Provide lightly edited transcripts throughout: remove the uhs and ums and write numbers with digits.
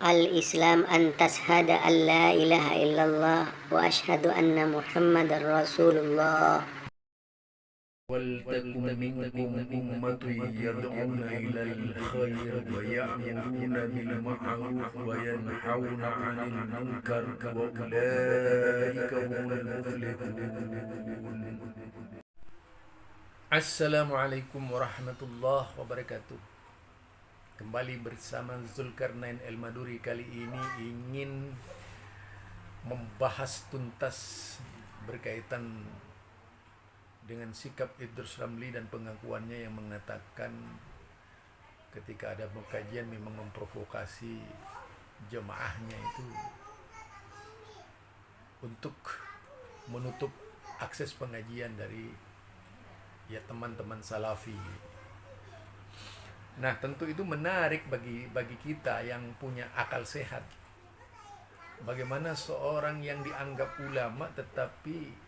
Al-Islam an tashhada an la ilaha illallah wa ashhadu anna Muhammadar Rasulullah. ولتكن منكم أمة يدعون إلى الخير ويأمرون بالمعروف وينهون عن المنكر وأولئك هم المفلحون. Assalamualaikum warahmatullahi wabarakatuh. Kembali bersama Zulkarnain El-Maduri. Kali ini ingin membahas tuntas berkaitan dengan sikap Idrus Ramli dan pengakuannya yang mengatakan ketika ada kajian memang memprovokasi jemaahnya itu untuk menutup akses pengajian dari teman-teman salafi. Nah, tentu itu menarik bagi kita yang punya akal sehat. Bagaimana seorang yang dianggap ulama tetapi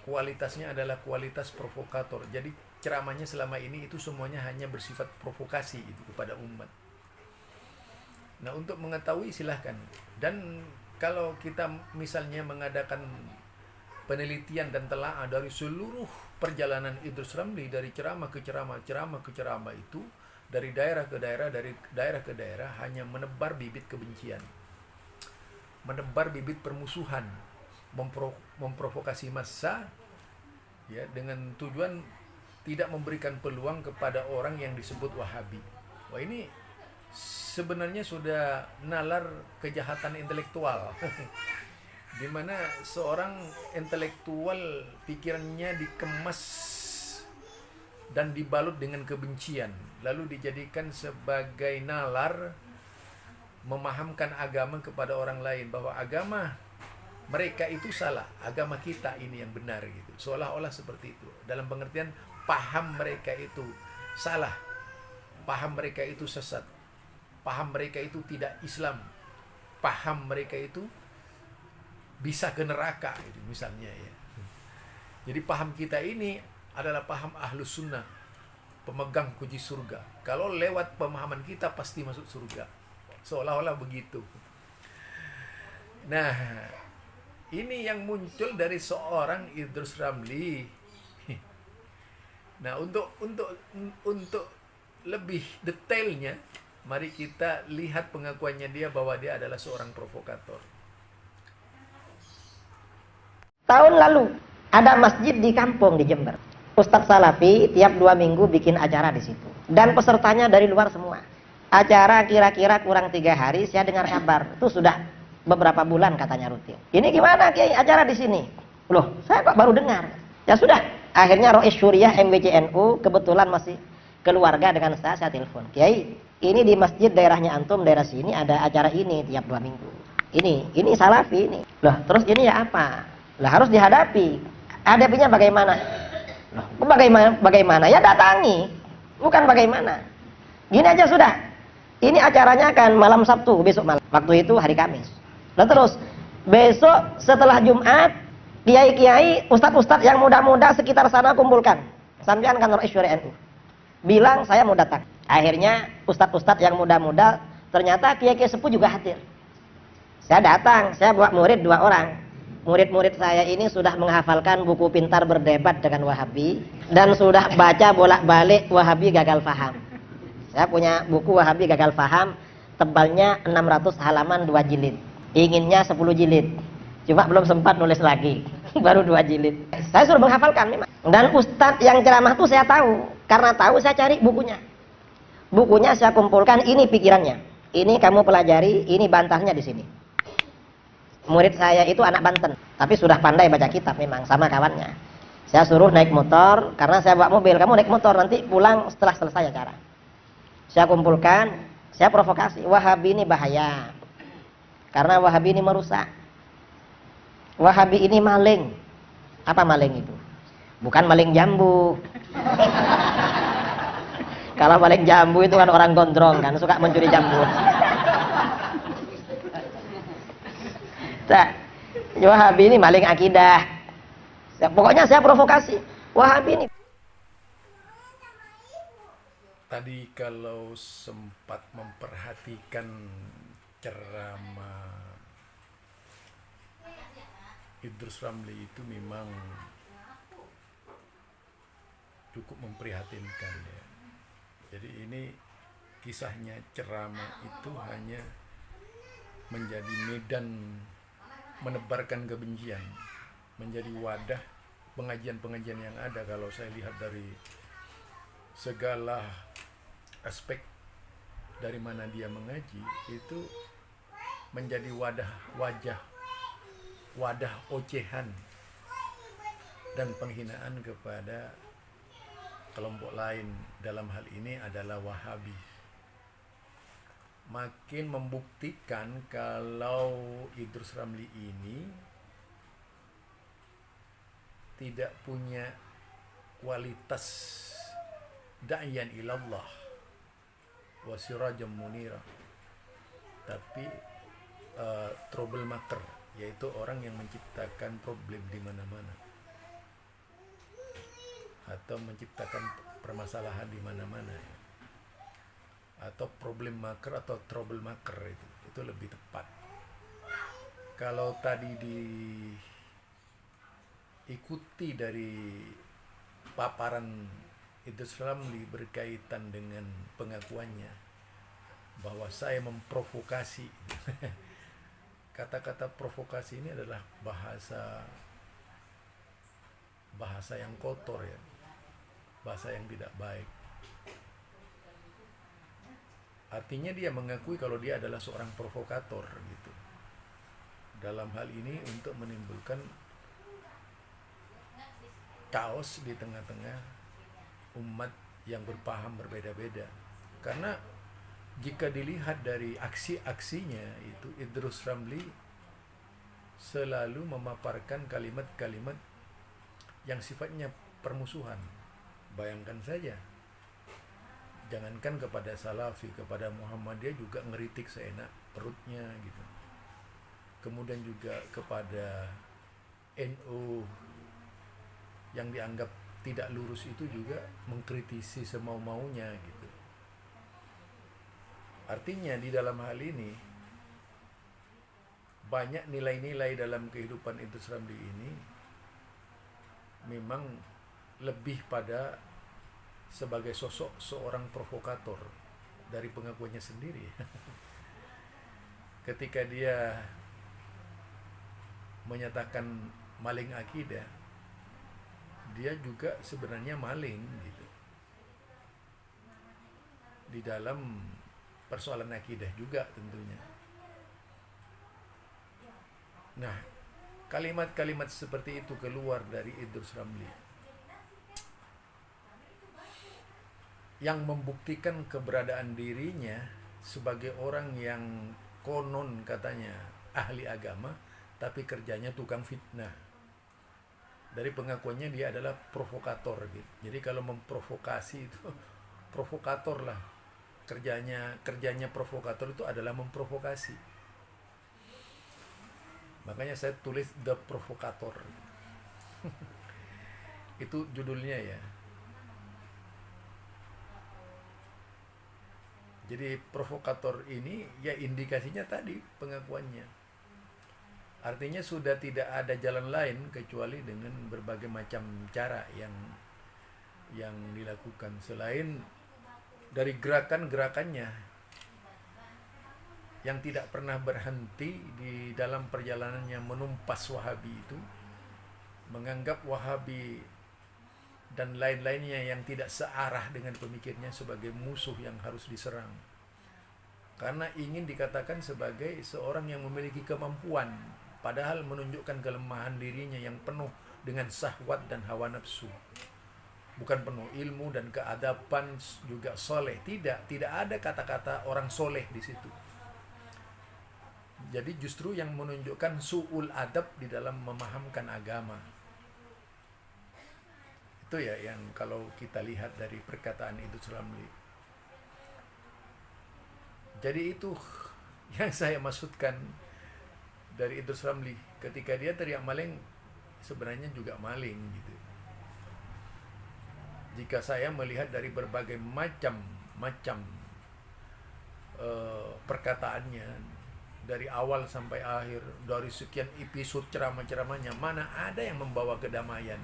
kualitasnya adalah kualitas provokator. Jadi ceramahnya selama ini itu semuanya hanya bersifat provokasi itu kepada umat. Nah, untuk mengetahui silahkan. Dan kalau kita misalnya mengadakan penelitian dan telaah dari seluruh perjalanan Idrus Ramli dari ceramah ke ceramah itu, dari daerah ke daerah, hanya menebar bibit kebencian, menebar bibit permusuhan, memprovokasi massa dengan tujuan tidak memberikan peluang kepada orang yang disebut Wahabi. Wah, ini sebenarnya sudah nalar kejahatan intelektual. Di mana seorang intelektual pikirannya dikemas dan dibalut dengan kebencian, lalu dijadikan sebagai nalar memahamkan agama kepada orang lain, bahwa agama mereka itu salah, agama kita ini yang benar gitu. Seolah-olah seperti itu. Dalam pengertian paham mereka itu salah, paham mereka itu sesat, paham mereka itu tidak Islam, paham mereka itu bisa ke neraka itu misalnya ya. Jadi paham kita ini adalah paham ahlus sunnah, pemegang kunci surga. Kalau lewat pemahaman kita pasti masuk surga. Seolah-olah begitu. Nah, ini yang muncul dari seorang Idrus Ramli. Nah, untuk lebih detailnya, mari kita lihat pengakuannya dia bahwa dia adalah seorang provokator. Tahun lalu ada masjid di kampung di Jember. Ustadz Salafi tiap 2 minggu bikin acara di situ. Dan pesertanya dari luar semua. Acara kira-kira kurang 3 hari, saya dengar kabar. Itu sudah beberapa bulan katanya rutin. Ini gimana Kiai acara di sini? Loh, saya kok baru dengar. Ya sudah, akhirnya Rois Syuriah MWCNU kebetulan masih keluarga dengan saya telepon. Kiai, ini di masjid daerahnya antum, daerah sini ada acara ini tiap 2 minggu. Ini Salafi ini. Loh, terus ini ya apa? Lah harus dihadapi. Hadapinya bagaimana? Loh, bagaimana? Ya datangi. Bukan bagaimana. Gini aja sudah. Ini acaranya akan malam Sabtu, besok malam. Waktu itu hari Kamis. Nah terus, besok setelah Jumat, kiai-kiai, ustadz-ustadz yang muda-muda sekitar sana kumpulkan. Sampean kantor Syuriah NU. Bilang saya mau datang. Akhirnya ustadz-ustadz yang muda-muda, ternyata kiai-kiai sepuh juga hadir. Saya datang, saya bawa murid 2 orang. Murid-murid saya ini sudah menghafalkan buku Pintar Berdebat dengan Wahabi dan sudah baca bolak-balik Wahabi Gagal Faham. Saya punya buku Wahabi Gagal Faham, tebalnya 600 halaman 2 jilid. Inginnya 10 jilid. Cuma belum sempat nulis lagi. Baru 2 jilid. Saya suruh menghafalkan memang. Dan ustadz yang ceramah itu saya tahu. Karena tahu saya cari bukunya. Bukunya saya kumpulkan, ini pikirannya. Ini kamu pelajari, ini bantahnya di sini. Murid saya itu anak Banten, tapi sudah pandai baca kitab memang sama kawannya. Saya suruh naik motor, karena saya bawa mobil, kamu naik motor nanti pulang setelah selesai acara. Saya kumpulkan, saya provokasi, Wahabi ini bahaya. Karena Wahabi ini merusak. Wahabi ini maling. Apa maling itu? Bukan maling jambu. Kalau maling jambu itu kan orang gondrong kan, suka mencuri jambu. Nah, Wahabi ini maling akidah. Pokoknya saya provokasi. Wahabi ini Tadi kalau sempat memperhatikan ceramah Idrus Ramli itu memang cukup memprihatinkan ya. Jadi ini kisahnya ceramah itu hanya menjadi medan menebarkan kebencian, menjadi wadah pengajian-pengajian yang ada. Kalau saya lihat dari segala aspek dari mana dia mengaji, itu menjadi wadah ocehan dan penghinaan kepada kelompok lain, dalam hal ini adalah Wahabi. Makin membuktikan kalau Idrus Ramli ini tidak punya kualitas da'iyan ilallah wa sirajan munira, tapi troublemaker, yaitu orang yang menciptakan problem di mana-mana atau menciptakan permasalahan di mana-mana, atau problem maker atau troublemaker, itu lebih tepat. Kalau tadi diikuti dari paparan Idrus Ramli berkaitan dengan pengakuannya bahwa saya memprovokasi. Kata-kata provokasi ini adalah bahasa yang kotor ya, bahasa yang tidak baik. Artinya dia mengakui kalau dia adalah seorang provokator gitu. Dalam hal ini untuk menimbulkan kaos di tengah-tengah umat yang berpaham berbeda-beda. Karena jika dilihat dari aksi-aksinya itu, Idrus Ramli selalu memaparkan kalimat-kalimat yang sifatnya permusuhan. Bayangkan saja, jangankan kepada Salafi, kepada Muhammadiyah juga ngeritik seenak perutnya gitu. Kemudian juga kepada NU yang dianggap tidak lurus itu juga mengkritisi semau-maunya gitu. Artinya di dalam hal ini banyak nilai-nilai dalam kehidupan Idrus Ramli ini memang lebih pada sebagai sosok seorang provokator dari pengakuannya sendiri. Ketika dia menyatakan maling akidah, dia juga sebenarnya maling gitu di dalam persoalan akidah juga tentunya. Nah, kalimat-kalimat seperti itu keluar dari Idrus Ramli yang membuktikan keberadaan dirinya sebagai orang yang konon katanya ahli agama, tapi kerjanya tukang fitnah. Dari pengakuannya dia adalah provokator gitu. Jadi kalau memprovokasi itu provokator lah. Kerjanya provokator itu adalah memprovokasi. Makanya saya tulis The Provocator. Itu judulnya ya. Jadi provokator ini ya indikasinya tadi pengakuannya. Artinya sudah tidak ada jalan lain kecuali dengan berbagai macam cara yang dilakukan selain dari gerakan-gerakannya yang tidak pernah berhenti di dalam perjalanannya menumpas Wahabi itu, menganggap Wahabi dan lain-lainnya yang tidak searah dengan pemikirnya sebagai musuh yang harus diserang, karena ingin dikatakan sebagai seorang yang memiliki kemampuan, padahal menunjukkan kelemahan dirinya yang penuh dengan syahwat dan hawa nafsu. Bukan penuh ilmu dan keadaban juga soleh. Tidak ada kata-kata orang soleh di situ. Jadi justru yang menunjukkan su'ul adab di dalam memahamkan agama. Itu ya yang kalau kita lihat dari perkataan Idrus Ramli. Jadi itu yang saya maksudkan dari Idrus Ramli. Ketika dia teriak maling, sebenarnya juga maling gitu. Jika saya melihat dari berbagai macam macam perkataannya, dari awal sampai akhir, dari sekian episode ceramah-ceramahnya, mana ada yang membawa kedamaian.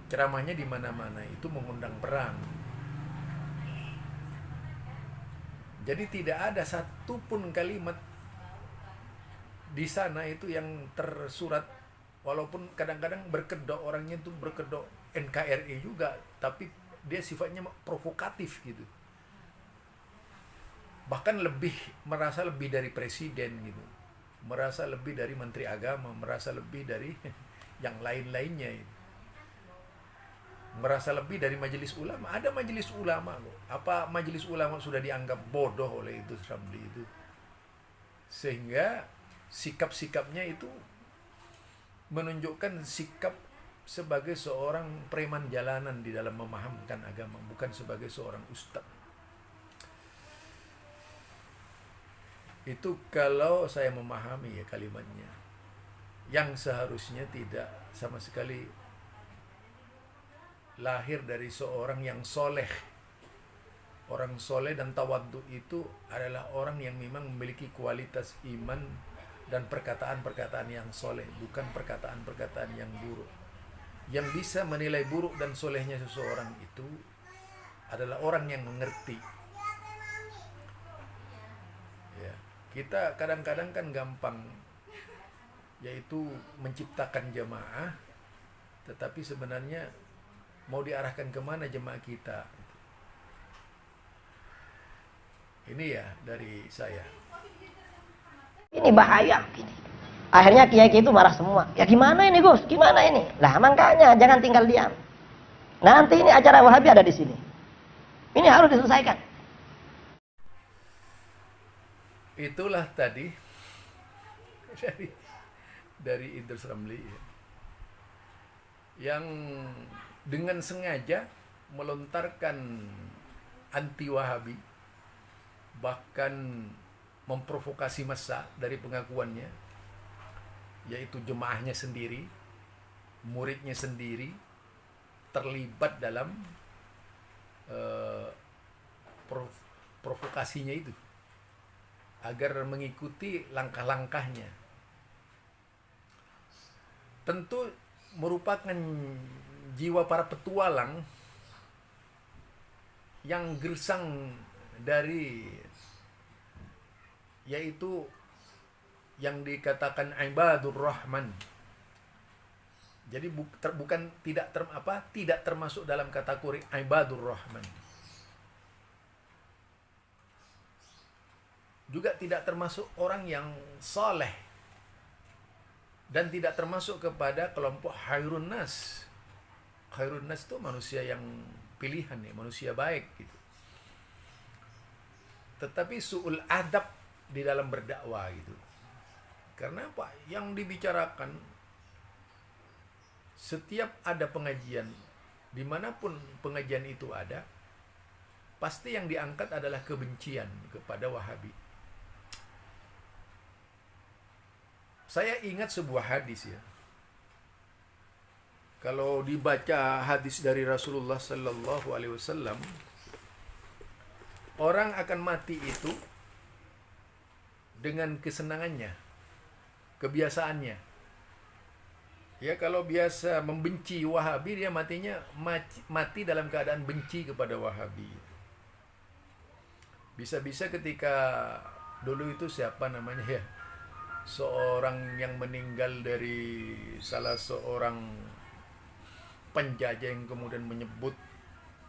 Ceramahnya di mana-mana itu mengundang perang. Jadi tidak ada satupun kalimat di sana itu yang tersurat, walaupun kadang-kadang berkedok, orangnya itu berkedok NKRI juga, tapi dia sifatnya provokatif gitu. Bahkan merasa lebih dari presiden gitu, merasa lebih dari menteri agama, merasa lebih dari yang lain-lainnya gitu. Merasa lebih dari majelis ulama. Ada majelis ulama kok. Apa majelis ulama sudah dianggap bodoh oleh Idrus Ramli itu, sehingga sikap-sikapnya itu menunjukkan sikap sebagai seorang preman jalanan di dalam memahamkan agama, bukan sebagai seorang ustadz. Itu kalau saya memahami ya kalimatnya, yang seharusnya tidak sama sekali lahir dari seorang yang soleh. Orang soleh dan tawadhu itu adalah orang yang memang memiliki kualitas iman dan perkataan-perkataan yang soleh, bukan perkataan-perkataan yang buruk. Yang bisa menilai buruk dan solehnya seseorang itu adalah orang yang mengerti. Ya, kita kadang-kadang kan gampang, yaitu menciptakan jemaah, tetapi sebenarnya mau diarahkan kemana jemaah kita? Ini ya dari saya. Ini bahaya. Akhirnya kiai-kiai itu marah semua. Ya gimana ini Gus? Gimana ini? Lah makanya jangan tinggal diam. Nanti ini acara Wahabi ada di sini. Ini harus diselesaikan. Itulah tadi dari Idrus Ramli ya, yang dengan sengaja melontarkan anti Wahabi, bahkan memprovokasi massa dari pengakuannya, yaitu jemaahnya sendiri, muridnya sendiri terlibat dalam provokasinya itu agar mengikuti langkah-langkahnya. Tentu merupakan jiwa para petualang yang gersang dari, yaitu yang dikatakan ibadur rahman. Jadi tidak termasuk dalam kategori ibadur rahman. Juga tidak termasuk orang yang saleh, dan tidak termasuk kepada kelompok khairun nas. Khairun nas itu manusia yang pilihan ya, manusia baik gitu. Tetapi su'ul adab di dalam berdakwah gitu. Karena apa? Yang dibicarakan setiap ada pengajian, dimanapun pengajian itu ada, pasti yang diangkat adalah kebencian kepada Wahabi. Saya ingat sebuah hadis ya. Kalau dibaca hadis dari Rasulullah Sallallahu Alaihi Wasallam, orang akan mati itu dengan kesenangannya, kebiasaannya. Ya, kalau biasa membenci Wahabi, dia matinya mati dalam keadaan benci kepada Wahabi. Bisa-bisa ketika dulu itu siapa namanya ya, seorang yang meninggal dari salah seorang penjajah yang kemudian menyebut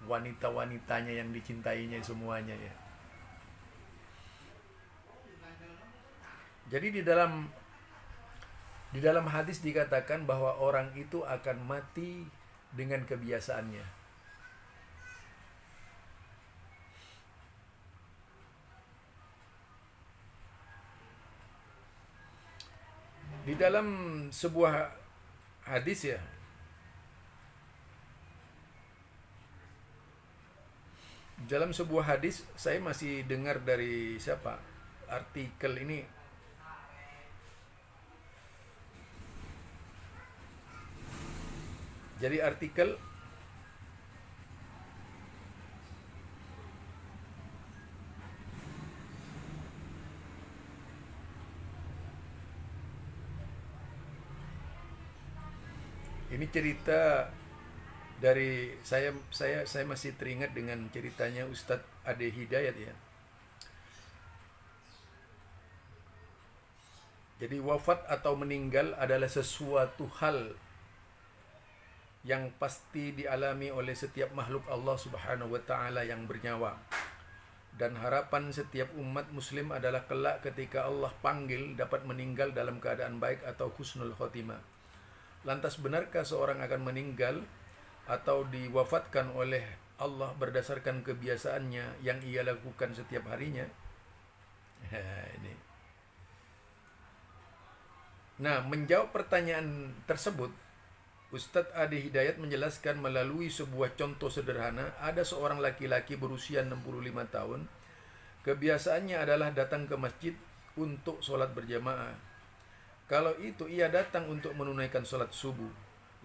wanita-wanitanya yang dicintainya semuanya ya. Jadi di dalam hadis dikatakan bahwa orang itu akan mati dengan kebiasaannya. Di dalam sebuah hadis ya, dalam sebuah hadis saya masih dengar dari siapa artikel ini. Jadi artikel Ini cerita dari saya masih teringat dengan ceritanya Ustadz Ade Hidayat ya. Jadi wafat atau meninggal adalah sesuatu hal yang pasti dialami oleh setiap makhluk Allah Subhanahu wa taala yang bernyawa. Dan harapan setiap umat muslim adalah kelak ketika Allah panggil dapat meninggal dalam keadaan baik atau husnul khotimah. Lantas benarkah seorang akan meninggal atau diwafatkan oleh Allah berdasarkan kebiasaannya yang ia lakukan setiap harinya? Ini. Nah, menjawab pertanyaan tersebut, Ustadz Ade Hidayat menjelaskan melalui sebuah contoh sederhana. Ada seorang laki-laki berusia 65 tahun. Kebiasaannya adalah datang ke masjid untuk sholat berjamaah. Kalau itu ia datang untuk menunaikan sholat subuh.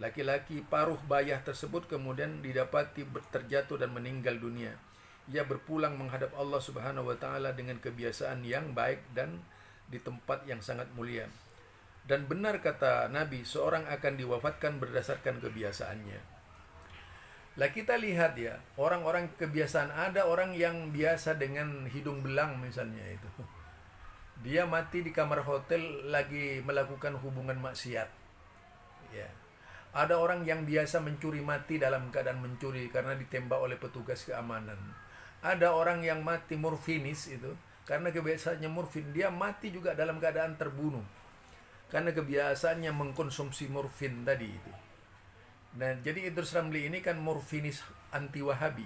Laki-laki paruh bayah tersebut kemudian didapati terjatuh dan meninggal dunia. Ia berpulang menghadap Allah Subhanahu wa taala dengan kebiasaan yang baik dan di tempat yang sangat mulia. Dan benar kata Nabi, seorang akan diwafatkan berdasarkan kebiasaannya. Lah kita lihat ya, orang-orang kebiasaan, ada orang yang biasa dengan hidung belang misalnya itu. Dia mati di kamar hotel lagi melakukan hubungan maksiat. Ya. Ada orang yang biasa mencuri mati dalam keadaan mencuri karena ditembak oleh petugas keamanan. Ada orang yang mati morfinis itu karena kebiasaannya morfin, dia mati juga dalam keadaan terbunuh. Karena kebiasaannya mengkonsumsi morfin tadi itu. Nah, jadi Idrus Ramli ini kan morfinis anti Wahabi.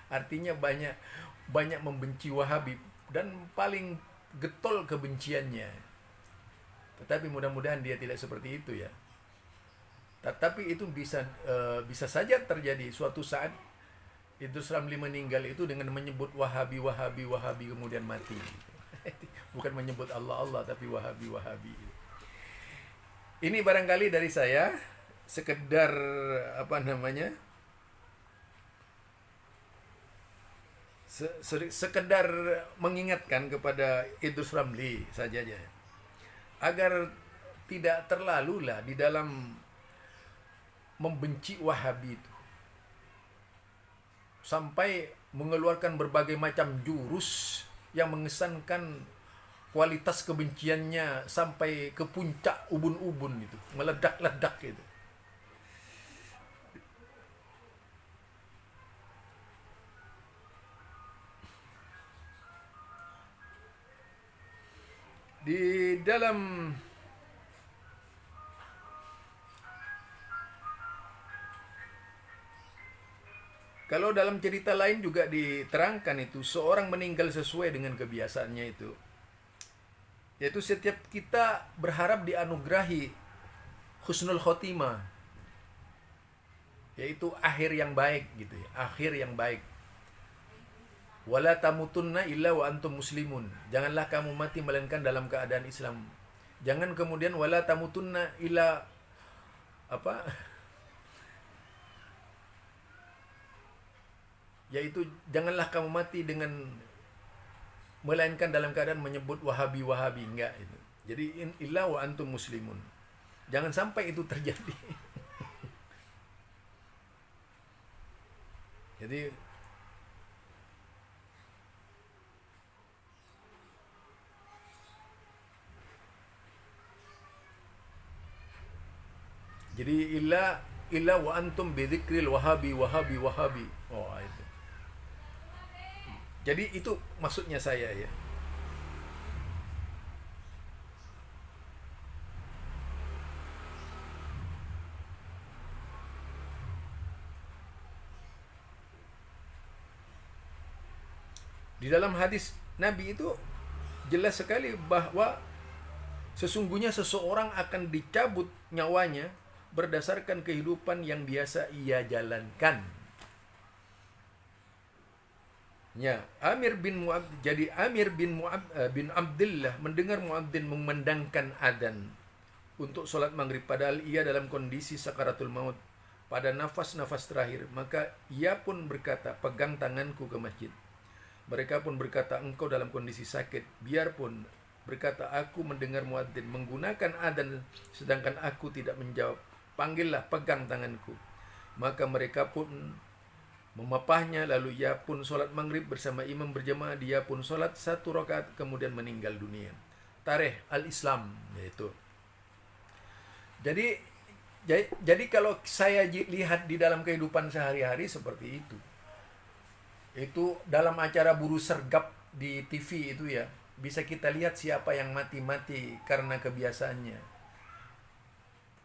Artinya banyak membenci Wahabi dan paling getol kebenciannya. Tetapi mudah-mudahan dia tidak seperti itu ya. Tetapi itu bisa saja terjadi suatu saat Idrus Ramli meninggal itu dengan menyebut Wahabi kemudian mati. Bukan menyebut Allah tapi Wahabi. Ini barangkali dari saya sekedar sekedar mengingatkan kepada Idrus Ramli saja agar tidak terlalu lah di dalam membenci Wahabi itu sampai mengeluarkan berbagai macam jurus yang mengesankan kualitas kebenciannya sampai ke puncak ubun-ubun itu, meledak-ledak gitu. Di dalam kalau dalam cerita lain juga diterangkan itu seorang meninggal sesuai dengan kebiasaannya itu. Yaitu setiap kita berharap dianugerahi husnul khotimah, yaitu akhir yang baik gitu ya, akhir yang baik. Wala tamutunna illa wa antum muslimun. Janganlah kamu mati melainkan dalam keadaan Islam. Jangan kemudian wala tamutunna illa yaitu janganlah kamu mati dengan melainkan dalam keadaan menyebut Wahabi, enggak itu. Jadi illa wa antum muslimun. Jangan sampai itu terjadi. Jadi illa wa antum bi dzikril Wahabi. Oh, itu. Jadi itu maksudnya saya ya. Di dalam hadis Nabi itu jelas sekali bahwa sesungguhnya seseorang akan dicabut nyawanya berdasarkan kehidupan yang biasa ia jalankan. Ya, Amir bin Abdullah mendengar muadzin memandangkan adzan untuk sholat maghrib padahal ia dalam kondisi sakaratul maut pada nafas-nafas terakhir. Maka ia pun berkata, pegang tanganku ke masjid. Mereka pun berkata, engkau dalam kondisi sakit. Biarpun berkata, aku mendengar muadzin menggunakan adzan sedangkan aku tidak menjawab. panggillah, pegang tanganku. Maka mereka pun memapahnya, lalu ia pun sholat maghrib bersama imam berjamaah, dia pun sholat 1 rakaat kemudian meninggal dunia. Tarikh al-Islam yaitu. Jadi kalau saya lihat di dalam kehidupan sehari-hari seperti itu. Itu dalam acara Buru Sergap di TV itu ya, bisa kita lihat siapa yang mati-mati karena kebiasaannya.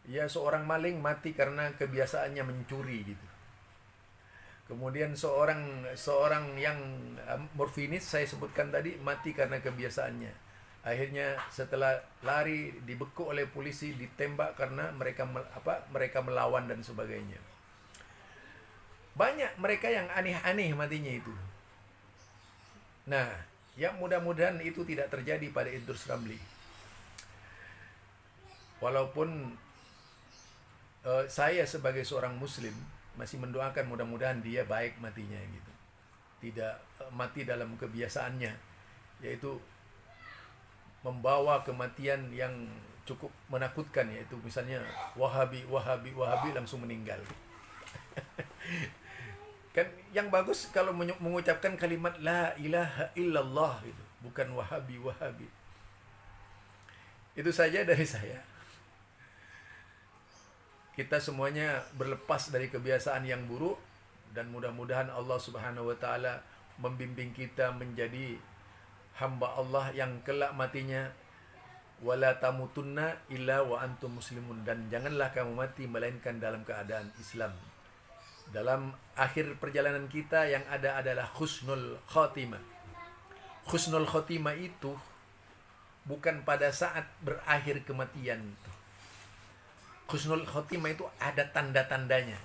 Ya, seorang maling mati karena kebiasaannya mencuri gitu. Kemudian seorang yang morfinis saya sebutkan tadi mati karena kebiasaannya. Akhirnya setelah lari dibekuk oleh polisi, ditembak karena mereka melawan dan sebagainya. Banyak mereka yang aneh-aneh matinya itu. Nah, ya mudah-mudahan itu tidak terjadi pada Idrus Ramli. Walaupun saya sebagai seorang muslim masih mendoakan mudah-mudahan dia baik matinya gitu. Tidak mati dalam kebiasaannya, yaitu membawa kematian yang cukup menakutkan, yaitu misalnya Wahabi langsung meninggal. Kan yang bagus kalau mengucapkan kalimat la ilaha illallah gitu, bukan Wahabi. Itu saja dari saya. Kita semuanya berlepas dari kebiasaan yang buruk dan mudah-mudahan Allah Subhanahu wa taala membimbing kita menjadi hamba Allah yang kelak matinya wala tamutunna illa wa antum muslimun, dan janganlah kamu mati melainkan dalam keadaan Islam. Dalam akhir perjalanan kita yang ada adalah husnul khotimah. Husnul khotimah itu bukan pada saat berakhir kematian. Husnul khotimah itu ada tanda-tandanya.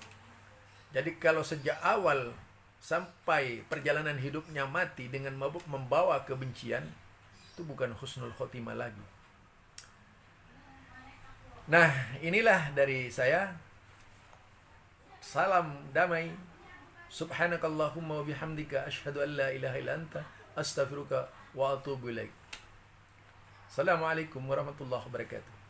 Jadi kalau sejak awal sampai perjalanan hidupnya mati dengan membawa kebencian, itu bukan husnul khotimah lagi. Nah, inilah dari saya. Salam damai. Subhanakallahumma wa bihamdika asyhadu an la ilaha illa anta astaghfiruka wa atubu ilaik. Assalamualaikum warahmatullahi wabarakatuh.